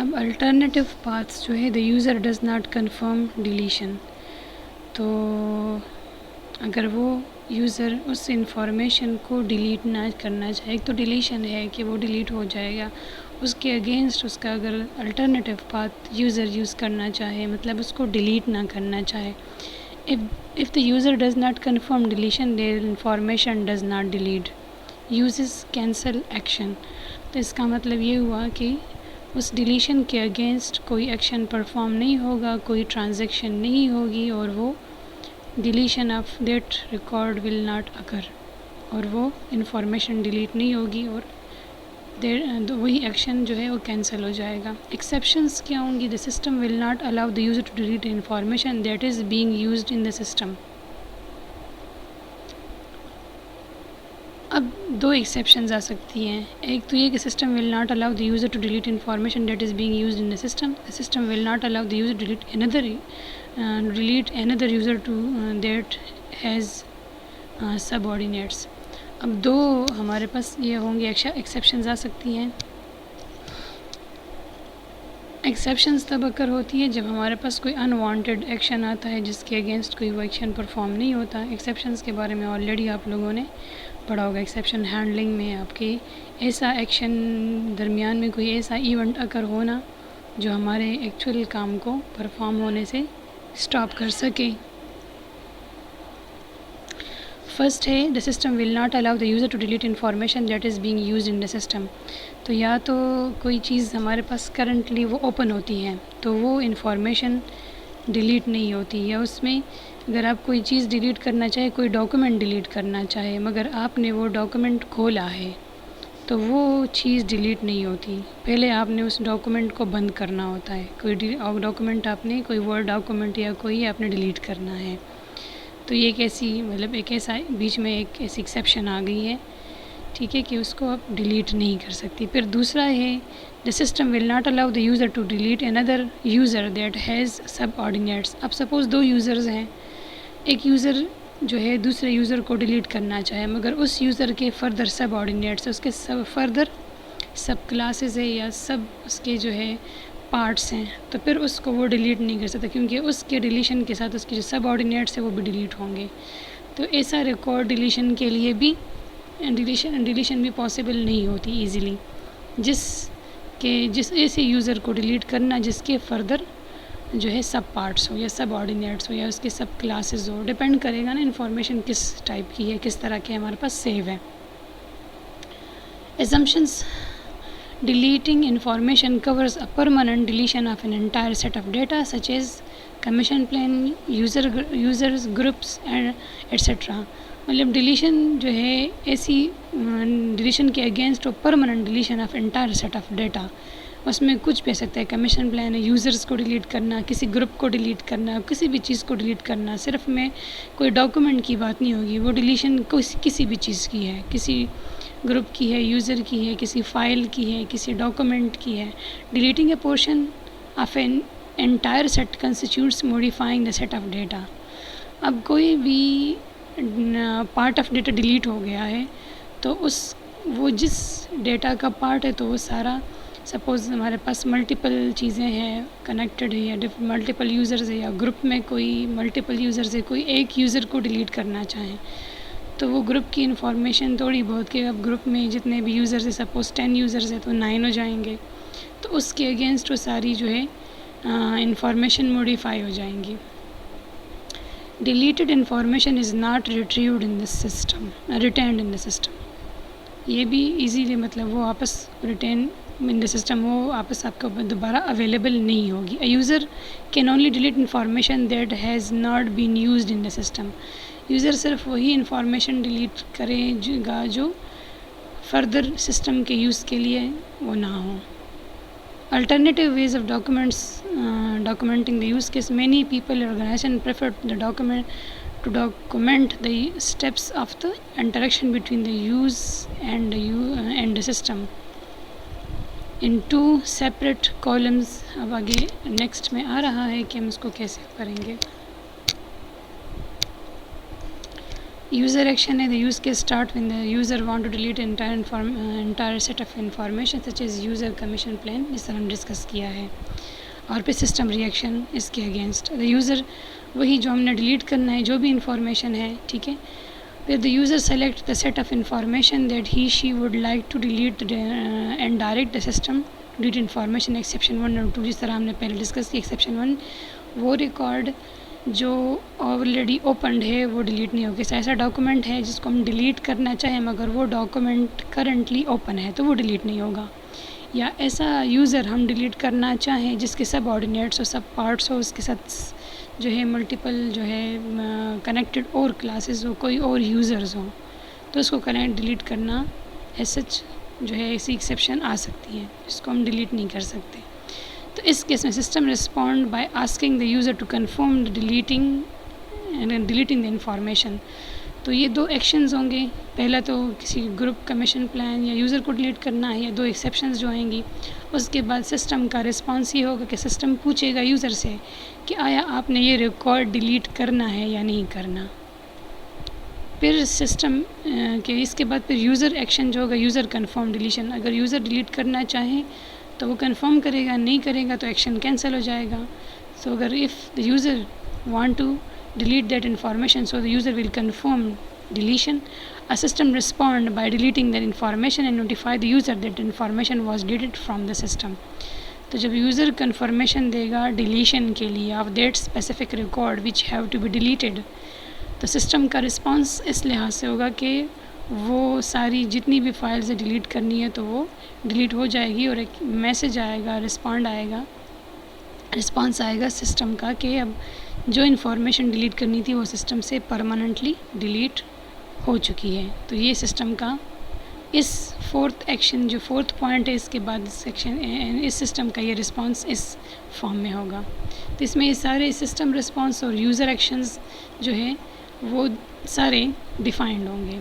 اب alternative paths جو ہے the user does not confirm deletion, تو اگر وہ یوزر اس انفارمیشن کو ڈیلیٹ نہ کرنا چاہے، ایک تو ڈیلیشن ہے کہ وہ ڈیلیٹ ہو جائے گا، اس کے اگینسٹ اس کا اگر الٹرنیٹیو پاتھ یوزر یوز کرنا چاہے، مطلب اس کو ڈیلیٹ نہ کرنا چاہے، if the user does not confirm deletion their information does not delete uses cancel action، تو اس کا مطلب یہ ہوا کہ اس ڈیلیشن کے اگینسٹ کوئی ایکشن پرفارم نہیں ہوگا، کوئی ٹرانزیکشن نہیں ہوگی، اور وہ deletion of that record will not occur, اور وہ انفارمیشن ڈیلیٹ نہیں ہوگی، اور وہی ایکشن جو ہے وہ کینسل ہو جائے گا۔ ایکسیپشنس کیا ہوں گی؟ The system will not allow the user to delete information that is being used in the system. اب دو ایکسیپشنز آ سکتی ہیں، ایک تو یہ کہ system will not allow the user to delete information that is being used in the system, the system will not allow the user to delete another user to that has subordinates۔ اب دو ہمارے پاس یہ ہوں گے exceptions آ سکتی ہیں۔ Exceptions تب اکر ہوتی ہے جب ہمارے پاس کوئی انوانٹیڈ ایکشن آتا ہے جس کے اگینسٹ کوئی وہ ایکشن پرفارم نہیں ہوتا۔ ایکسیپشنز کے بارے میں آلریڈی آپ لوگوں نے پڑھا ہوگا۔ ایکسیپشن ہینڈلنگ میں آپ کے ایسا ایکشن درمیان میں کوئی ایسا ایونٹ اکر ہونا جو ہمارے ایکچوئل کام کو پرفارم ہونے سے اسٹاپ کر سکے۔ فرسٹ ہے the system will not allow the user to delete information that is being used in the system, تو یا تو کوئی چیز ہمارے پاس کرنٹلی وہ اوپن ہوتی ہے تو وہ انفارمیشن ڈیلیٹ نہیں ہوتی، یا اس میں اگر آپ کوئی چیز ڈیلیٹ کرنا چاہے، کوئی ڈاکومنٹ ڈیلیٹ کرنا چاہے، مگر آپ نے وہ ڈاکومنٹ کھولا ہے تو وہ چیز ڈیلیٹ نہیں ہوتی، پہلے آپ نے اس ڈاکومنٹ کو بند کرنا ہوتا ہے۔ کوئی ڈاکومنٹ آپ نے، کوئی ورڈ ڈاکومنٹ یا کوئی آپ نے ڈیلیٹ کرنا ہے، تو یہ ایک ایسی ایک ایسا بیچ میں ایک ایسی ایکسیپشن آ گئی ہے، ٹھیک ہے، کہ اس کو آپ ڈیلیٹ نہیں کر سکتی۔ پھر دوسرا ہے the system will not allow the user to delete another user that has subordinates. اب سپوز دو یوزرز ہیں، ایک یوزر جو ہے دوسرے یوزر کو ڈیلیٹ کرنا چاہے، مگر اس یوزر کے فردر سب آرڈینیٹس، اس کے فردر سب کلاسز ہے یا سب اس کے جو ہے پارٹس ہیں، تو پھر اس کو وہ ڈیلیٹ نہیں کر سکتا، کیونکہ اس کے ڈیلیشن کے ساتھ اس کے جو سب آرڈینیٹس ہیں وہ بھی ڈیلیٹ ہوں گے۔ تو ایسا ریکارڈ ڈیلیشن کے لیے بھی ڈیلیشن بھی پاسبل نہیں ہوتی ایزیلی، جس ایسے یوزر کو ڈیلیٹ کرنا جس کے فردر جو ہے سب پارٹس ہو یا سب آرڈینیٹس ہو یا اس کے سب کلاسز ہو، ڈیپینڈ کرے گا نا انفارمیشن کس ٹائپ کی ہے، کس طرح کے ہمارے پاس سیو ہے۔ assumptions deleting information covers a permanent deletion of an entire set of data such as commission plan, users groups etc۔ مطلب ڈیلیشن جو ہے ایسی ڈیلیشن کے اگینسٹ ہو، permanent deletion of entire set of data, اس میں کچھ بھی ہو سکتا ہے، کمیشن پلان ہے، یوزرز کو ڈیلیٹ کرنا، کسی گروپ کو ڈیلیٹ کرنا، کسی بھی چیز کو ڈیلیٹ کرنا، صرف میں کوئی ڈاکومنٹ کی بات نہیں ہوگی، وہ ڈیلیشن کسی بھی چیز کی ہے، کسی گروپ کی ہے، یوزر کی ہے، کسی فائل کی ہے، کسی ڈاکومنٹ کی ہے۔ Deleting a portion of an entire set constitutes modifying the set of data. اب کوئی بھی پارٹ آف ڈیٹا ڈیلیٹ ہو گیا ہے تو وہ جس ڈیٹا کا پارٹ ہے تو وہ سارا، سپوز ہمارے پاس ملٹیپل چیزیں ہیں کنیکٹڈ ہے یا ملٹیپل یوزرز ہے، یا گروپ میں کوئی ملٹیپل یوزرز ہے، کوئی ایک یوزر کو ڈیلیٹ کرنا چاہیں تو وہ گروپ کی انفارمیشن تھوڑی بہت، کہ اب گروپ میں جتنے بھی یوزرز ہیں، سپوز 10 یوزرز ہیں تو 9 ہو جائیں گے، تو اس کے اگینسٹ وہ ساری جو ہے انفارمیشن موڈیفائی ہو جائیں گی۔ Deleted information is not retrieved in the system, retained in the system, یہ بھی ایزیلی مطلب وہ واپس ریٹین ان دا سسٹم، وہ واپس آپ کو دوبارہ اویلیبل نہیں ہوگی۔ A user can only delete information that has not been used in the system. User صرف وہی انفارمیشن ڈیلیٹ کرے گا جو فردر سسٹم کے یوز کے لیے وہ نہ ہو۔ Alternative ways of documenting the use case. Many people or organizations prefer the document the steps of the interaction between the use and the system in 2 separate columns۔ اب آگے next میں آ رہا ہے کہ ہم اس کو کیسے کریں گے۔ User action ہے, the use case start when the user want to delete entire set of information such as user commission plan, جس طرح ہم ڈسکس کیا ہے. اور پھر سسٹم ریئیکشن اس کے اگینسٹ. the user وہی جو ہم نے ڈیلیٹ کرنا ہے جو بھی انفارمیشن ہے, ٹھیک ہے. پھر the user select the set of information that he she would like to delete and direct the system to delete information exception 1 اور 2, جس طرح ہم نے پہلے ڈسکس کی. exception 1 وہ ریکارڈ جو آلریڈی اوپنڈ ہے وہ ڈیلیٹ نہیں ہوگی. ایسا ڈاکومنٹ ہے جس کو ہم ڈیلیٹ کرنا چاہیں مگر وہ ڈاکومنٹ کرنٹلی اوپن ہے تو وہ ڈیلیٹ نہیں ہوگا. یا ایسا یوزر ہم ڈیلیٹ کرنا چاہیں جس کے سب آرڈینیٹس ہو, سب پارٹس ہو, اس کے ساتھ جو ہے ملٹیپل جو ہے کنیکٹڈ اور کلاسز ہو, کوئی اور یوزرز ہوں, تو اس کو ڈیلیٹ کرنا ایز سچ جو ہے ایسی ایکسیپشن آ سکتی ہے جس کو ہم ڈیلیٹ نہیں کر سکتے. تو اس کیس میں system respond by asking the user to confirm deleting the information. تو یہ دو ایکشنز ہوں گے. پہلا تو کسی گروپ کمیشن پلان یا یوزر کو ڈیلیٹ کرنا ہے, یا دو ایکسیپشنز جو آئیں گی. اس کے بعد سسٹم کا رسپانس یہ ہوگا کہ سسٹم پوچھے گا یوزر سے کہ آیا آپ نے یہ ریکارڈ ڈیلیٹ کرنا ہے یا نہیں کرنا. پھر سسٹم کے اس کے بعد پھر یوزر ایکشن جو ہوگا یوزر کنفرم ڈیلیشن. اگر یوزر ڈیلیٹ کرنا چاہیں تو وہ کنفرم کرے گا, نہیں کرے گا تو ایکشن کینسل ہو جائے گا. سو اگر if the user want to delete that information, so the user will confirm deletion. A system respond by deleting that information and notify the user that information was deleted from the system. تو جب user confirmation دے گا deletion کے لیے of that specific record which have to be deleted, تو system کا response اس لحاظ سے ہوگا کہ وہ ساری جتنی بھی فائلز ڈیلیٹ کرنی ہے تو وہ ڈیلیٹ ہو جائے گی, اور ایک میسج آئے گا, رسپانس آئے گا سسٹم کا کہ اب جو انفارمیشن ڈیلیٹ کرنی تھی وہ سسٹم سے پرماننٹلی ڈیلیٹ ہو چکی ہے. تو یہ سسٹم کا اس فورتھ ایکشن جو فورتھ پوائنٹ ہے اس کے بعد اس سسٹم کا یہ رسپانس اس فارم میں ہوگا. تو اس میں یہ سارے سسٹم رسپانس اور یوزر ایکشنز جو ہے وہ سارے ڈیفائنڈ ہوں گے.